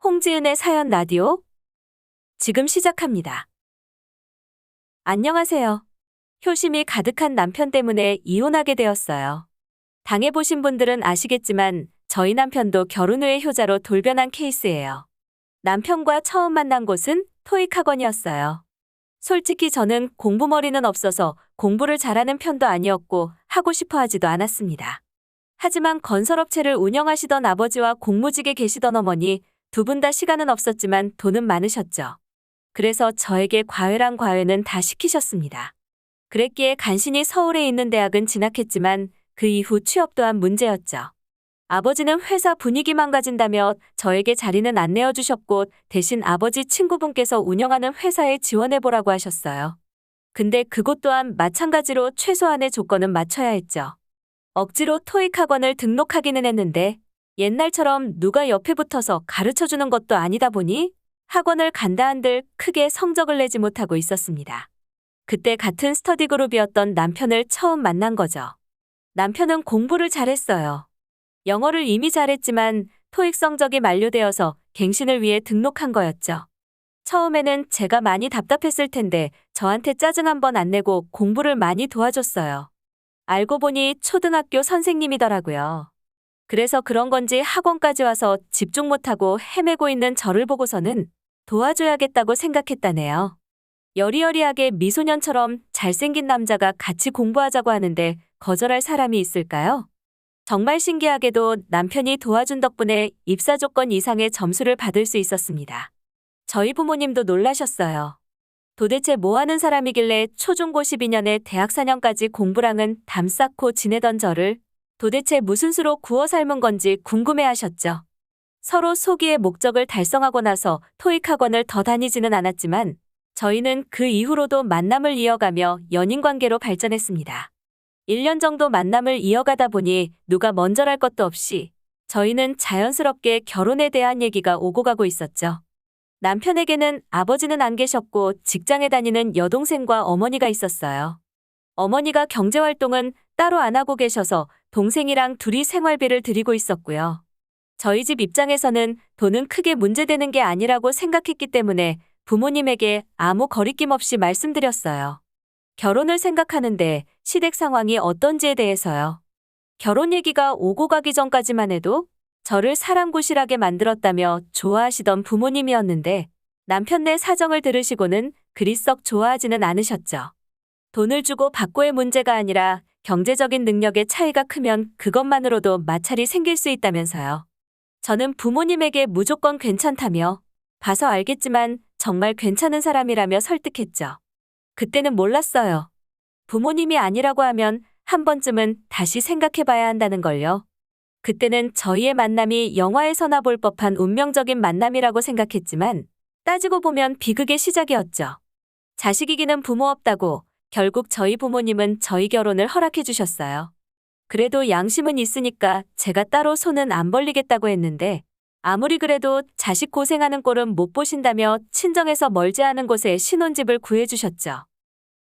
홍지은의 사연 라디오 지금 시작합니다. 안녕하세요. 효심이 가득한 남편 때문에 이혼하게 되었어요. 당해보신 분들은 아시겠지만 저희 남편도 결혼 후에 효자로 돌변한 케이스예요. 남편과 처음 만난 곳은 토익 학원이었어요. 솔직히 저는 공부머리는 없어서 공부를 잘하는 편도 아니었고 하고 싶어 하지도 않았습니다. 하지만 건설업체를 운영하시던 아버지와 공무직에 계시던 어머니 두 분 다 시간은 없었지만 돈은 많으셨죠. 그래서 저에게 과외란 과외는 다 시키셨습니다. 그랬기에 간신히 서울에 있는 대학은 진학했지만 그 이후 취업 또한 문제였죠. 아버지는 회사 분위기 망가진다며 저에게 자리는 안 내어주셨고 대신 아버지 친구분께서 운영하는 회사에 지원해보라고 하셨어요. 근데 그곳 또한 마찬가지로 최소한의 조건은 맞춰야 했죠. 억지로 토익 학원을 등록하기는 했는데 옛날처럼 누가 옆에 붙어서 가르쳐주는 것도 아니다 보니 학원을 간다 한들 크게 성적을 내지 못하고 있었습니다. 그때 같은 스터디 그룹이었던 남편을 처음 만난 거죠. 남편은 공부를 잘했어요. 영어를 이미 잘했지만 토익 성적이 만료되어서 갱신을 위해 등록한 거였죠. 처음에는 제가 많이 답답했을 텐데 저한테 짜증 한번 안 내고 공부를 많이 도와줬어요. 알고 보니 초등학교 선생님이더라고요. 그래서 그런 건지 학원까지 와서 집중 못하고 헤매고 있는 저를 보고서는 도와줘야겠다고 생각했다네요. 여리여리하게 미소년처럼 잘생긴 남자가 같이 공부하자고 하는데 거절할 사람이 있을까요? 정말 신기하게도 남편이 도와준 덕분에 입사 조건 이상의 점수를 받을 수 있었습니다. 저희 부모님도 놀라셨어요. 도대체 뭐 하는 사람이길래 초중고 12년에 대학 4년까지 공부랑은 담 쌓고 지내던 저를 도대체 무슨 수로 구워 삶은 건지 궁금해하셨죠. 서로 소기의 목적을 달성하고 나서 토익 학원을 더 다니지는 않았지만 저희는 그 이후로도 만남을 이어가며 연인관계로 발전했습니다. 1년 정도 만남을 이어가다 보니 누가 먼저랄 것도 없이 저희는 자연스럽게 결혼에 대한 얘기가 오고 가고 있었죠. 남편에게는 아버지는 안 계셨고 직장에 다니는 여동생과 어머니가 있었어요. 어머니가 경제활동은 따로 안 하고 계셔서 동생이랑 둘이 생활비를 드리고 있었고요. 저희 집 입장에서는 돈은 크게 문제되는 게 아니라고 생각했기 때문에 부모님에게 아무 거리낌 없이 말씀드렸어요. 결혼을 생각하는데 시댁 상황이 어떤지에 대해서요. 결혼 얘기가 오고 가기 전까지만 해도 저를 사람구실하게 만들었다며 좋아하시던 부모님이었는데 남편네 사정을 들으시고는 그리 썩 좋아하지는 않으셨죠. 돈을 주고 받고의 문제가 아니라 경제적인 능력의 차이가 크면 그것만으로도 마찰이 생길 수 있다면서요. 저는 부모님에게 무조건 괜찮다며 봐서 알겠지만 정말 괜찮은 사람이라며 설득했죠. 그때는 몰랐어요. 부모님이 아니라고 하면 한 번쯤은 다시 생각해봐야 한다는 걸요. 그때는 저희의 만남이 영화에서나 볼 법한 운명적인 만남이라고 생각했지만 따지고 보면 비극의 시작이었죠. 자식 이기는 부모 없다고 결국 저희 부모님은 저희 결혼을 허락해 주셨어요. 그래도 양심은 있으니까 제가 따로 손은 안 벌리겠다고 했는데 아무리 그래도 자식 고생하는 꼴은 못 보신다며 친정에서 멀지 않은 곳에 신혼집을 구해주셨죠.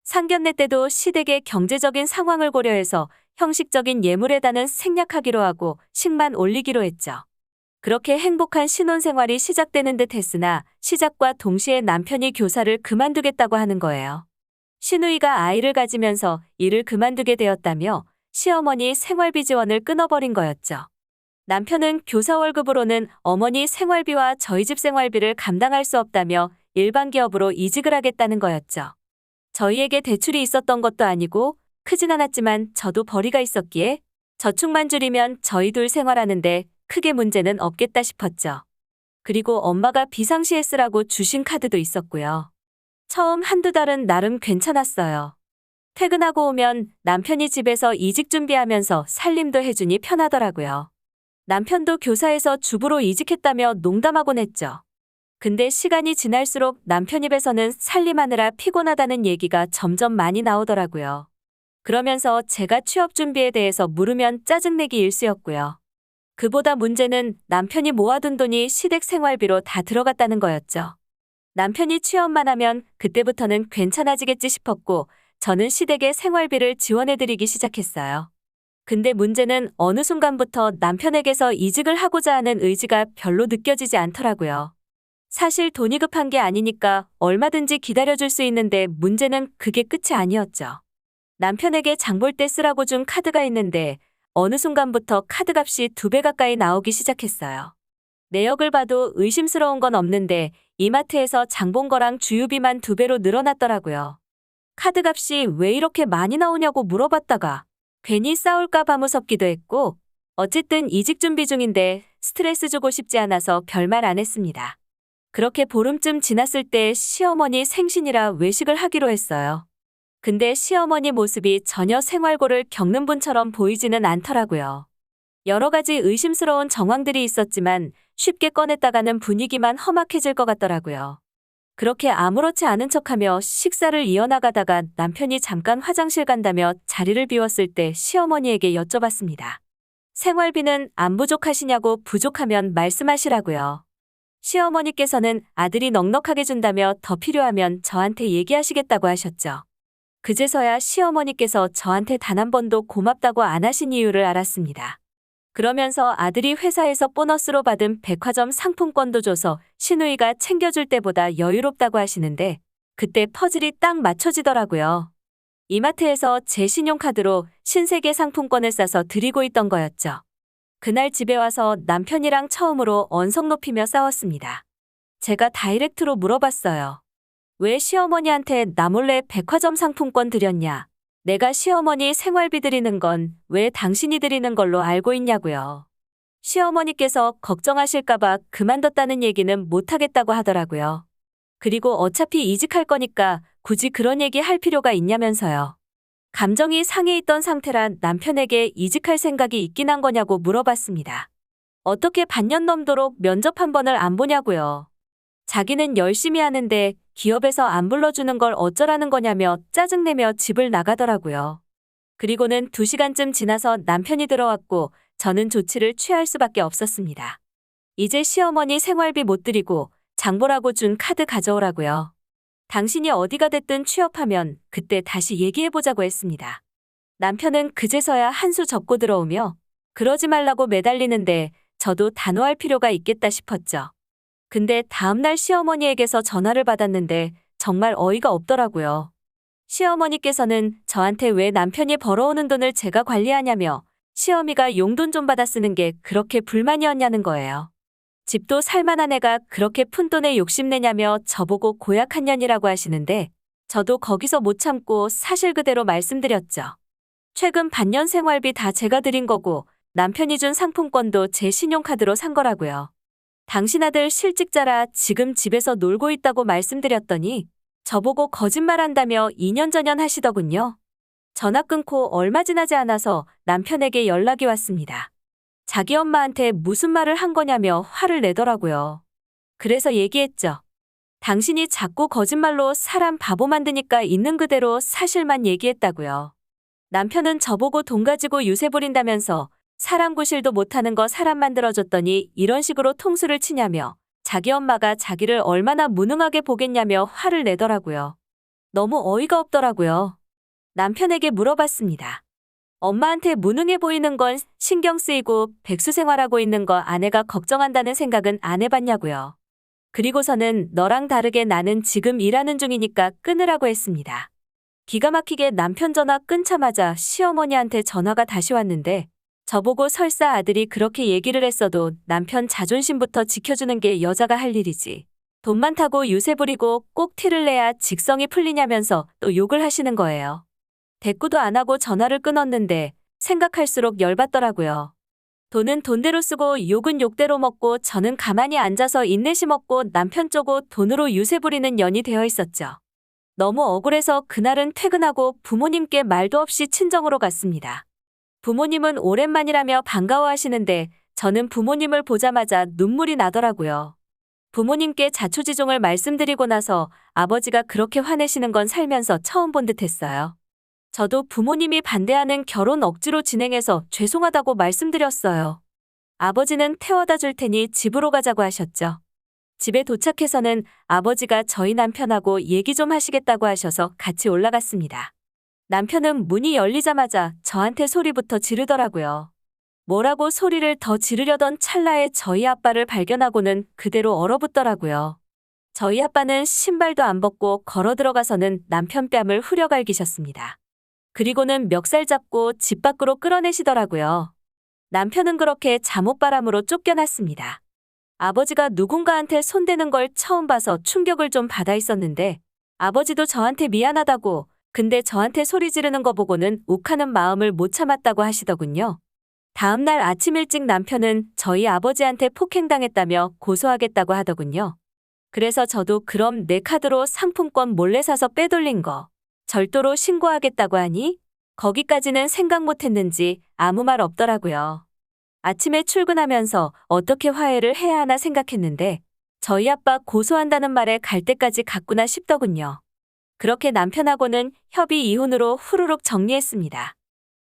상견례 때도 시댁의 경제적인 상황을 고려해서 형식적인 예물에다는 생략하기로 하고 식만 올리기로 했죠. 그렇게 행복한 신혼생활이 시작되는 듯 했으나 시작과 동시에 남편이 교사를 그만두겠다고 하는 거예요. 시누이가 아이를 가지면서 일을 그만두게 되었다며 시어머니 생활비 지원을 끊어버린 거였죠. 남편은 교사 월급으로는 어머니 생활비와 저희 집 생활비를 감당할 수 없다며 일반 기업으로 이직을 하겠다는 거였죠. 저희에게 대출이 있었던 것도 아니고 크진 않았지만 저도 벌이가 있었기에 저축만 줄이면 저희 둘 생활하는데 크게 문제는 없겠다 싶었죠. 그리고 엄마가 비상시에 쓰라고 주신 카드도 있었고요. 처음 한두 달은 나름 괜찮았어요. 퇴근하고 오면 남편이 집에서 이직 준비하면서 살림도 해주니 편하더라고요. 남편도 교사에서 주부로 이직했다며 농담하곤 했죠. 근데 시간이 지날수록 남편 입에서는 살림하느라 피곤하다는 얘기가 점점 많이 나오더라고요. 그러면서 제가 취업 준비에 대해서 물으면 짜증내기 일쑤였고요. 그보다 문제는 남편이 모아둔 돈이 시댁 생활비로 다 들어갔다는 거였죠. 남편이 취업만 하면 그때부터는 괜찮아지겠지 싶었고 저는 시댁에 생활비를 지원해드리기 시작했어요. 근데 문제는 어느 순간부터 남편에게서 이직을 하고자 하는 의지가 별로 느껴지지 않더라고요. 사실 돈이 급한 게 아니니까 얼마든지 기다려줄 수 있는데 문제는 그게 끝이 아니었죠. 남편에게 장볼 때 쓰라고 준 카드가 있는데 어느 순간부터 카드값이 2배 가까이 나오기 시작했어요. 내역을 봐도 의심스러운 건 없는데 이마트에서 장본 거랑 주유비만 2배로 늘어났더라고요. 카드값이 왜 이렇게 많이 나오냐고 물어봤다가 괜히 싸울까 봐 무섭기도 했고 어쨌든 이직 준비 중인데 스트레스 주고 싶지 않아서 별말 안 했습니다. 그렇게 보름쯤 지났을 때 시어머니 생신이라 외식을 하기로 했어요. 근데 시어머니 모습이 전혀 생활고를 겪는 분처럼 보이지는 않더라고요. 여러 가지 의심스러운 정황들이 있었지만 쉽게 꺼냈다가는 분위기만 험악해질 것 같더라고요. 그렇게 아무렇지 않은 척하며 식사를 이어나가다가 남편이 잠깐 화장실 간다며 자리를 비웠을 때 시어머니에게 여쭤봤습니다. 생활비는 안 부족하시냐고 부족하면 말씀하시라고요. 시어머니께서는 아들이 넉넉하게 준다며 더 필요하면 저한테 얘기하시겠다고 하셨죠. 그제서야 시어머니께서 저한테 단 한 번도 고맙다고 안 하신 이유를 알았습니다. 그러면서 아들이 회사에서 보너스로 받은 백화점 상품권도 줘서 시누이가 챙겨줄 때보다 여유롭다고 하시는데 그때 퍼즐이 딱 맞춰지더라고요. 이마트에서 제 신용카드로 신세계 상품권을 싸서 드리고 있던 거였죠. 그날 집에 와서 남편이랑 처음으로 언성 높이며 싸웠습니다. 제가 다이렉트로 물어봤어요. 왜 시어머니한테 나 몰래 백화점 상품권 드렸냐? 내가 시어머니 생활비 드리는 건 왜 당신이 드리는 걸로 알고 있냐고요. 시어머니께서 걱정하실까봐 그만뒀다는 얘기는 못하겠다고 하더라고요. 그리고 어차피 이직할 거니까 굳이 그런 얘기 할 필요가 있냐면서요. 감정이 상해 있던 상태라 남편에게 이직할 생각이 있긴 한 거냐고 물어봤습니다. 어떻게 반년 넘도록 면접 한 번을 안 보냐고요. 자기는 열심히 하는데 기업에서 안 불러주는 걸 어쩌라는 거냐며 짜증내며 집을 나가더라고요. 그리고는 2시간쯤 지나서 남편이 들어왔고 저는 조치를 취할 수밖에 없었습니다. 이제 시어머니 생활비 못 드리고 장보라고 준 카드 가져오라고요. 당신이 어디가 됐든 취업하면 그때 다시 얘기해보자고 했습니다. 남편은 그제서야 한 수 접고 들어오며 그러지 말라고 매달리는데 저도 단호할 필요가 있겠다 싶었죠. 근데 다음날 시어머니에게서 전화를 받았는데 정말 어이가 없더라고요. 시어머니께서는 저한테 왜 남편이 벌어오는 돈을 제가 관리하냐며 시어미가 용돈 좀 받아 쓰는 게 그렇게 불만이었냐는 거예요. 집도 살만한 애가 그렇게 푼돈에 욕심내냐며 저보고 고약한 년이라고 하시는데 저도 거기서 못 참고 사실 그대로 말씀드렸죠. 최근 반년 생활비 다 제가 드린 거고 남편이 준 상품권도 제 신용카드로 산 거라고요. 당신 아들 실직자라 지금 집에서 놀고 있다고 말씀드렸더니 저보고 거짓말한다며 2년 전년 하시더군요. 전화 끊고 얼마 지나지 않아서 남편에게 연락이 왔습니다. 자기 엄마한테 무슨 말을 한 거냐며 화를 내더라고요. 그래서 얘기했죠. 당신이 자꾸 거짓말로 사람 바보 만드니까 있는 그대로 사실만 얘기했다고요. 남편은 저보고 돈 가지고 유세 부린다면서 사람 구실도 못하는 거 사람 만들어줬더니 이런 식으로 통수를 치냐며 자기 엄마가 자기를 얼마나 무능하게 보겠냐며 화를 내더라고요. 너무 어이가 없더라고요. 남편에게 물어봤습니다. 엄마한테 무능해 보이는 건 신경 쓰이고 백수 생활하고 있는 거 아내가 걱정한다는 생각은 안 해봤냐고요. 그리고서는 너랑 다르게 나는 지금 일하는 중이니까 끊으라고 했습니다. 기가 막히게 남편 전화 끊자마자 시어머니한테 전화가 다시 왔는데 저보고 설사 아들이 그렇게 얘기를 했어도 남편 자존심부터 지켜주는 게 여자가 할 일이지. 돈 많다고 유세 부리고 꼭 티를 내야 직성이 풀리냐면서 또 욕을 하시는 거예요. 대꾸도 안 하고 전화를 끊었는데 생각할수록 열받더라고요. 돈은 돈대로 쓰고 욕은 욕대로 먹고 저는 가만히 앉아서 인내심 없고 남편 쪼고 돈으로 유세 부리는 년이 되어 있었죠. 너무 억울해서 그날은 퇴근하고 부모님께 말도 없이 친정으로 갔습니다. 부모님은 오랜만이라며 반가워하시는데 저는 부모님을 보자마자 눈물이 나더라고요. 부모님께 자초지종을 말씀드리고 나서 아버지가 그렇게 화내시는 건 살면서 처음 본 듯 했어요. 저도 부모님이 반대하는 결혼 억지로 진행해서 죄송하다고 말씀드렸어요. 아버지는 태워다 줄 테니 집으로 가자고 하셨죠. 집에 도착해서는 아버지가 저희 남편하고 얘기 좀 하시겠다고 하셔서 같이 올라갔습니다. 남편은 문이 열리자마자 저한테 소리부터 지르더라고요. 뭐라고 소리를 더 지르려던 찰나에 저희 아빠를 발견하고는 그대로 얼어붙더라고요. 저희 아빠는 신발도 안 벗고 걸어 들어가서는 남편 뺨을 후려갈기셨습니다. 그리고는 멱살 잡고 집 밖으로 끌어내시더라고요. 남편은 그렇게 잠옷바람으로 쫓겨났습니다. 아버지가 누군가한테 손대는 걸 처음 봐서 충격을 좀 받아 있었는데 아버지도 저한테 미안하다고 근데 저한테 소리 지르는 거 보고는 욱하는 마음을 못 참았다고 하시더군요. 다음 날 아침 일찍 남편은 저희 아버지한테 폭행당했다며 고소하겠다고 하더군요. 그래서 저도 그럼 내 카드로 상품권 몰래 사서 빼돌린 거 절도로 신고하겠다고 하니 거기까지는 생각 못 했는지 아무 말 없더라고요. 아침에 출근하면서 어떻게 화해를 해야 하나 생각했는데 저희 아빠 고소한다는 말에 갈 때까지 갔구나 싶더군요. 그렇게 남편하고는 협의 이혼으로 후루룩 정리했습니다.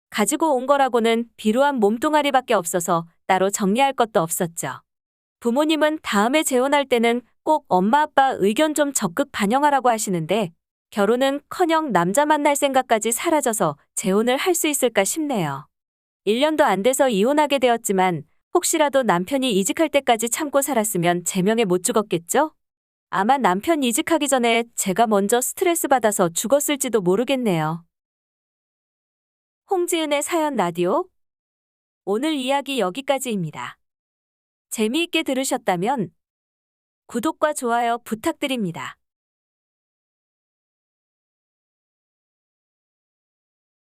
가지고 온 거라고는 비루한 몸뚱아리밖에 없어서 따로 정리할 것도 없었죠. 부모님은 다음에 재혼할 때는 꼭 엄마 아빠 의견 좀 적극 반영하라고 하시는데 결혼은커녕 남자 만날 생각까지 사라져서 재혼을 할 수 있을까 싶네요. 1년도 안 돼서 이혼하게 되었지만 혹시라도 남편이 이직할 때까지 참고 살았으면 제명에 못 죽었겠죠? 아마 남편 이직하기 전에 제가 먼저 스트레스 받아서 죽었을지도 모르겠네요. 홍지은의 사연 라디오. 오늘 이야기 여기까지입니다. 재미있게 들으셨다면 구독과 좋아요 부탁드립니다.